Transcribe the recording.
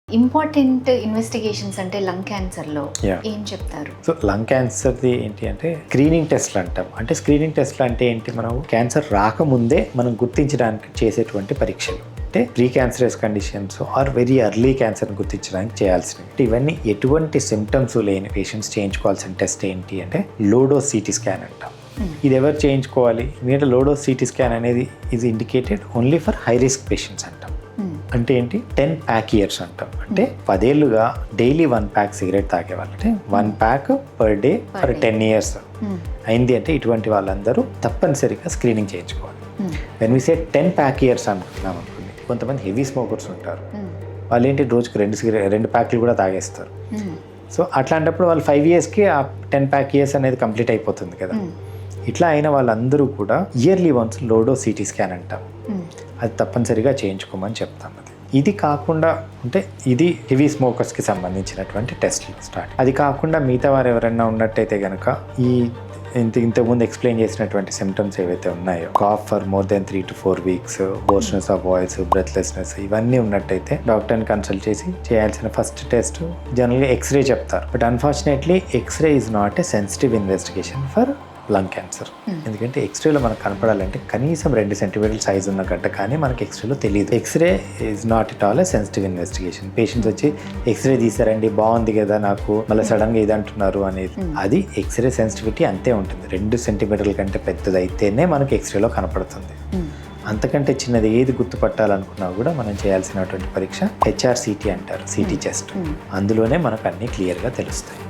Important investigations అంటే lung క్యాన్సర్లో ఏం చెప్తారు? సో లంగ్ క్యాన్సర్ది ఏంటి అంటే స్క్రీనింగ్ టెస్ట్లు అంటాం. అంటే స్క్రీనింగ్ టెస్ట్లు అంటే ఏంటి, మనం క్యాన్సర్ రాకముందే మనం గుర్తించడానికి చేసేటువంటి పరీక్షలు. అంటే pre cancerous conditions or very early క్యాన్సర్ని గుర్తించడానికి చేయాల్సినవి. ఇవన్నీ ఎటువంటి సిమ్టమ్స్ లేని పేషెంట్స్ చేయించుకోవాల్సిన టెస్ట్ ఏంటి అంటే లోడోస్ సిటీ స్కాన్ అంటాం. ఇది ఎవరు చేయించుకోవాలి? ఎందుకంటే లోడోస్ సిటీ స్కాన్ అనేది is indicated only for high risk patients అంటాం. అంటే ఏంటి, 10 ప్యాక్ ఇయర్స్ అంటాం. అంటే 10 ఏళ్ళుగా డైలీ 1 ప్యాక్ సిగరెట్ తాగేవాళ్ళు, అంటే 1 pack per day for 10 years అయింది అంటే ఇటువంటి వాళ్ళందరూ తప్పనిసరిగా స్క్రీనింగ్ చేయించుకోవాలి. When we say 10 pack years అనుకుంటున్నాం అనుకోండి, కొంతమంది హెవీ స్మోకర్స్ ఉంటారు, వాళ్ళు ఏంటి రోజుకి 2 ప్యాక్లు కూడా తాగేస్తారు. సో అట్లాంటప్పుడు వాళ్ళు 5 yearsకి ఆ 10 ప్యాక్ ఇయర్స్ అనేది కంప్లీట్ అయిపోతుంది కదా. ఇట్లా అయిన వాళ్ళందరూ కూడా ఇయర్లీ వన్స్ లోడో సిటీ స్కాన్ అంటాం. అది తప్పనిసరిగా చేయించుకోమని చెప్తాం. ఇది కాకుండా అంటే ఇది హెవీ స్మోకర్స్కి సంబంధించినటువంటి టెస్ట్లు స్టార్ట్. అది కాకుండా మిగతా వారు ఎవరైనా ఉన్నట్టయితే కనుక ఈ ఇంతకుముందు ఎక్స్ప్లెయిన్ చేసినటువంటి సిమ్టమ్స్ ఏవైతే ఉన్నాయో, cough for more than 3 to 4 weeks, hoarseness of voice, breathlessness, ఇవన్నీ ఉన్నట్టయితే డాక్టర్ని కన్సల్ట్ చేసి చేయాల్సిన ఫస్ట్ టెస్ట్ జనరల్గా ఎక్స్రే చెప్తారు. But unfortunately X-ray is not a sensitive investigation for lung cancer. ఎందుకంటే ఎక్స్రేలో మనకు కనపడాలంటే కనీసం 2 centimeter సైజ్ ఉన్న గడ్డ కానీ మనకి ఎక్స్రేలో తెలియదు. X-ray is not it all a sensitive investigation. Patients వచ్చి ఎక్స్రే తీసారండి, బాగుంది కదా, నాకు మళ్ళీ సడన్గా ఇది అంటున్నారు అనేది, అది ఎక్స్రే సెన్సిటివిటీ అంతే ఉంటుంది. 2 centimeter కంటే పెద్దదైతేనే మనకి ఎక్స్రేలో కనపడుతుంది. అంతకంటే చిన్నది ఏది గుర్తుపట్టాలనుకున్నా కూడా మనం చేయాల్సినటువంటి పరీక్ష HRCT అంటారు, సిటీ చెస్ట్. అందులోనే మనకు అన్నీ క్లియర్గా తెలుస్తాయి.